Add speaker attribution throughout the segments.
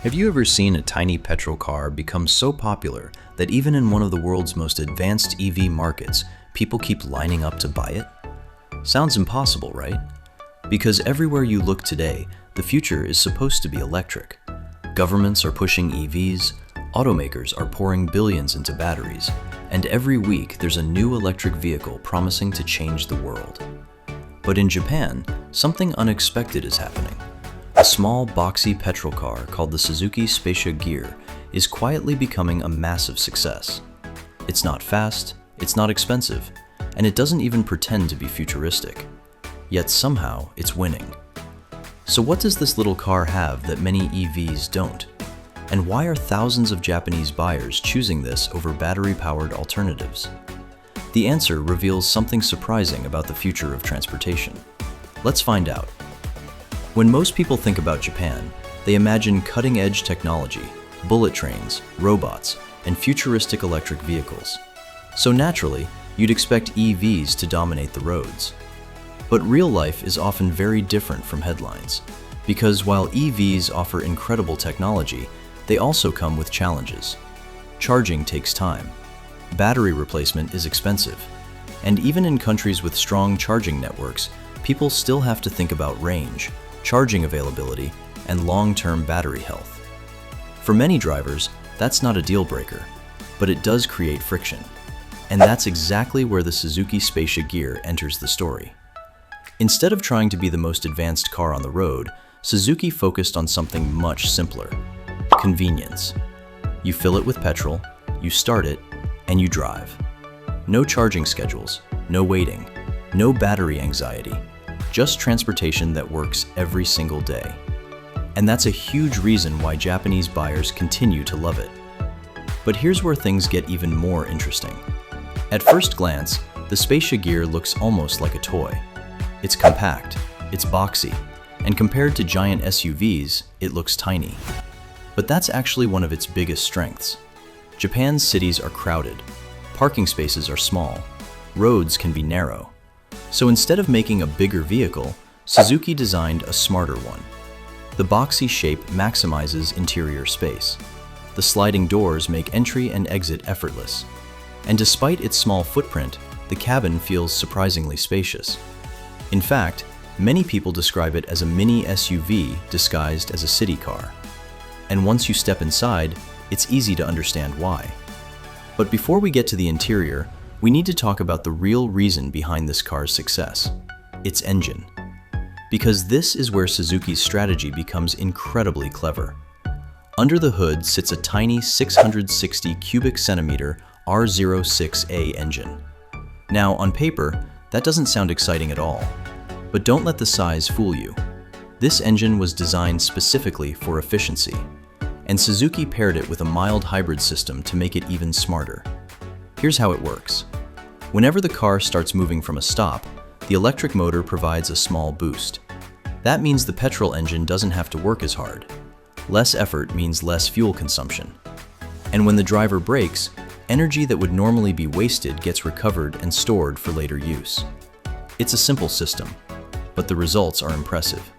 Speaker 1: Have you ever seen a tiny petrol car become so popular that even in one of the world's most advanced EV markets, people keep lining up to buy it? Sounds impossible, right? Because everywhere you look today, the future is supposed to be electric. Governments are pushing EVs, automakers are pouring billions into batteries, and every week there's a new electric vehicle promising to change the world. But in Japan, something unexpected is happening. A small, boxy petrol car called the Suzuki Spacia Gear is quietly becoming a massive success. It's not fast, it's not expensive, and it doesn't even pretend to be futuristic. Yet somehow, it's winning. So what does this little car have that many EVs don't? And why are thousands of Japanese buyers choosing this over battery-powered alternatives? The answer reveals something surprising about the future of transportation. Let's find out. When most people think about Japan, they imagine cutting-edge technology, bullet trains, robots, and futuristic electric vehicles. So naturally, you'd expect EVs to dominate the roads. But real life is often very different from headlines, because while EVs offer incredible technology, they also come with challenges. Charging takes time, battery replacement is expensive, and even in countries with strong charging networks, people still have to think about range, charging availability, and long-term battery health. For many drivers, that's not a deal breaker, but it does create friction. And that's exactly where the Suzuki Spacia Gear enters the story. Instead of trying to be the most advanced car on the road, Suzuki focused on something much simpler: convenience. You fill it with petrol, you start it, and you drive. No charging schedules, no waiting, no battery anxiety. Just transportation that works every single day. And that's a huge reason why Japanese buyers continue to love it. But here's where things get even more interesting. At first glance, the Spacia Gear looks almost like a toy. It's compact, it's boxy, and compared to giant SUVs, it looks tiny. But that's actually one of its biggest strengths. Japan's cities are crowded, parking spaces are small, roads can be narrow. So instead of making a bigger vehicle, Suzuki designed a smarter one. The boxy shape maximizes interior space. The sliding doors make entry and exit effortless. And despite its small footprint, the cabin feels surprisingly spacious. In fact, many people describe it as a mini SUV disguised as a city car. And once you step inside, it's easy to understand why. But before we get to the interior, we need to talk about the real reason behind this car's success: its engine. Because this is where Suzuki's strategy becomes incredibly clever. Under the hood sits a tiny 660 cubic centimeter R06A engine. Now, on paper, that doesn't sound exciting at all. But don't let the size fool you. This engine was designed specifically for efficiency, and Suzuki paired it with a mild hybrid system to make it even smarter. Here's how it works. Whenever the car starts moving from a stop, the electric motor provides a small boost. That means the petrol engine doesn't have to work as hard. Less effort means less fuel consumption. And when the driver brakes, energy that would normally be wasted gets recovered and stored for later use. It's a simple system, but the results are impressive.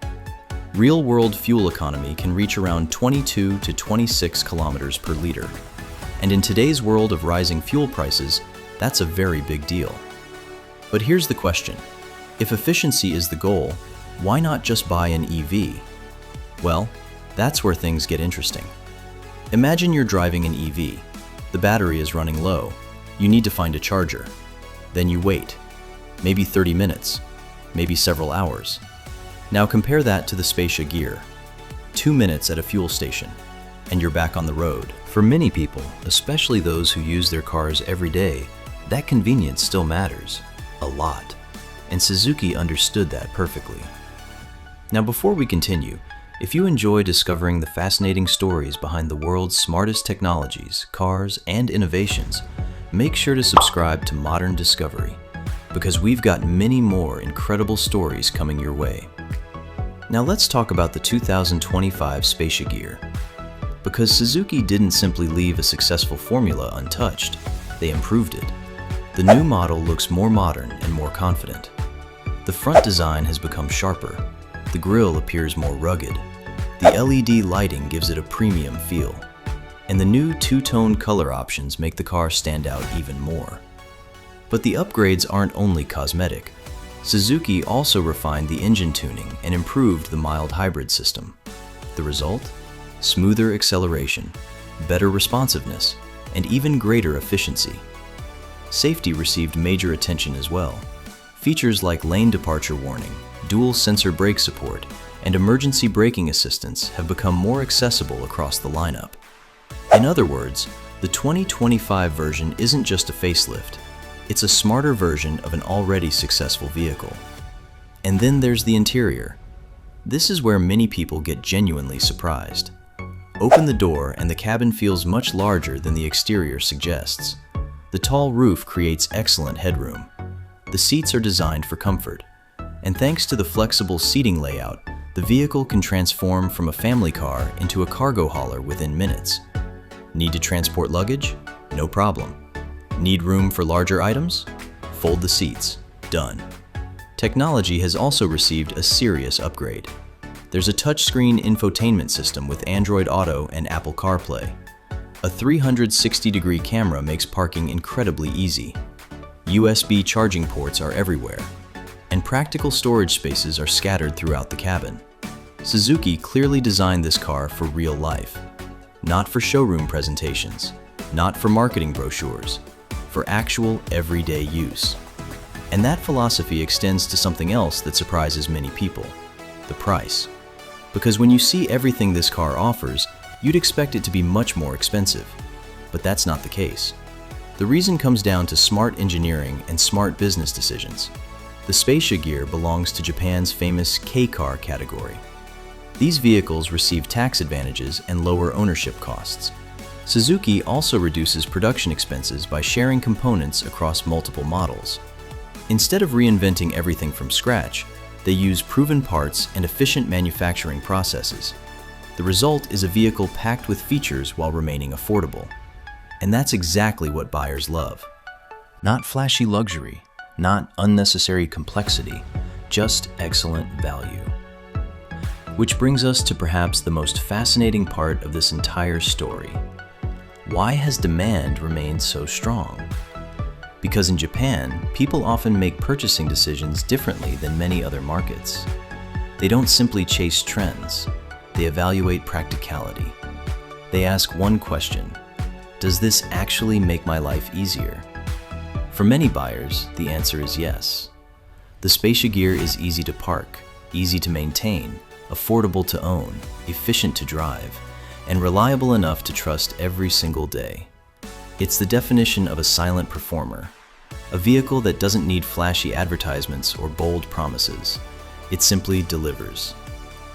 Speaker 1: Real-world fuel economy can reach around 22 to 26 kilometers per liter. And in today's world of rising fuel prices, that's a very big deal. But here's the question. If efficiency is the goal, why not just buy an EV? Well, that's where things get interesting. Imagine you're driving an EV. The battery is running low. You need to find a charger. Then you wait. Maybe 30 minutes. Maybe several hours. Now compare that to the Spacia Gear. 2 minutes at a fuel station, and you're back on the road. For many people, especially those who use their cars every day, that convenience still matters a lot. And Suzuki understood that perfectly. Now before we continue, if you enjoy discovering the fascinating stories behind the world's smartest technologies, cars, and innovations, make sure to subscribe to Modern Discovery, because we've got many more incredible stories coming your way. Now let's talk about the 2025 Spacia Gear. Because Suzuki didn't simply leave a successful formula untouched, they improved it. The new model looks more modern and more confident. The front design has become sharper, the grille appears more rugged, The LED lighting gives it a premium feel, and the new two-tone color options make the car stand out even more. But the upgrades aren't only cosmetic. Suzuki also refined the engine tuning and improved the mild hybrid system. The result? Smoother acceleration, better responsiveness, and even greater efficiency. Safety received major attention as well. Features like lane departure warning, dual sensor brake support, and emergency braking assistance have become more accessible across the lineup. In other words, the 2025 version isn't just a facelift. It's a smarter version of an already successful vehicle. And then there's the interior. This is where many people get genuinely surprised. Open the door and the cabin feels much larger than the exterior suggests. The tall roof creates excellent headroom. The seats are designed for comfort. And thanks to the flexible seating layout, the vehicle can transform from a family car into a cargo hauler within minutes. Need to transport luggage? No problem. Need room for larger items? Fold the seats. Done. Technology has also received a serious upgrade. There's a touchscreen infotainment system with Android Auto and Apple CarPlay. A 360-degree camera makes parking incredibly easy. USB charging ports are everywhere, and practical storage spaces are scattered throughout the cabin. Suzuki clearly designed this car for real life, not for showroom presentations, not for marketing brochures, for actual everyday use. And that philosophy extends to something else that surprises many people: the price. Because when you see everything this car offers, you'd expect it to be much more expensive. But that's not the case. The reason comes down to smart engineering and smart business decisions. The Spacia Gear belongs to Japan's famous K-car category. These vehicles receive tax advantages and lower ownership costs. Suzuki also reduces production expenses by sharing components across multiple models. Instead of reinventing everything from scratch, they use proven parts and efficient manufacturing processes. The result is a vehicle packed with features while remaining affordable. And that's exactly what buyers love. Not flashy luxury, not unnecessary complexity, just excellent value. Which brings us to perhaps the most fascinating part of this entire story. Why has demand remained so strong? Because in Japan, people often make purchasing decisions differently than many other markets. They don't simply chase trends, they evaluate practicality. They ask one question: does this actually make my life easier? For many buyers, the answer is yes. The Spacia Gear is easy to park, easy to maintain, affordable to own, efficient to drive, and reliable enough to trust every single day. It's the definition of a silent performer, a vehicle that doesn't need flashy advertisements or bold promises. It simply delivers.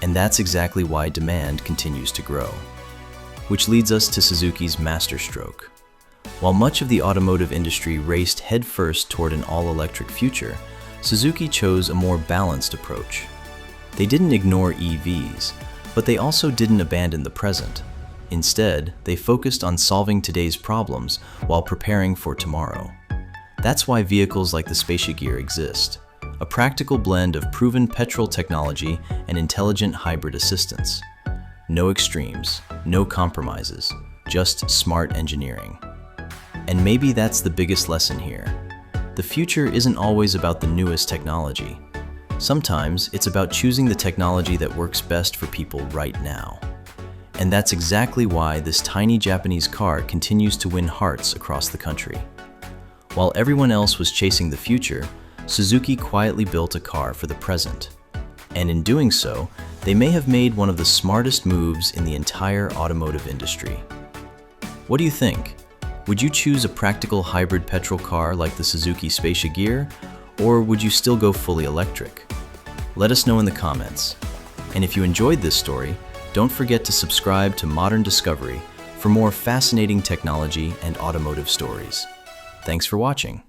Speaker 1: And that's exactly why demand continues to grow. Which leads us to Suzuki's masterstroke. While much of the automotive industry raced headfirst toward an all-electric future, Suzuki chose a more balanced approach. They didn't ignore EVs, but they also didn't abandon the present. Instead, they focused on solving today's problems while preparing for tomorrow. That's why vehicles like the Spacia Gear exist, a practical blend of proven petrol technology and intelligent hybrid assistance. No extremes, no compromises, just smart engineering. And maybe that's the biggest lesson here. The future isn't always about the newest technology. Sometimes it's about choosing the technology that works best for people right now. And that's exactly why this tiny Japanese car continues to win hearts across the country. While everyone else was chasing the future, Suzuki quietly built a car for the present. And in doing so, they may have made one of the smartest moves in the entire automotive industry. What do you think? Would you choose a practical hybrid petrol car like the Suzuki Spacia Gear, or would you still go fully electric? Let us know in the comments. And if you enjoyed this story, don't forget to subscribe to Modern Discovery for more fascinating technology and automotive stories. Thanks for watching.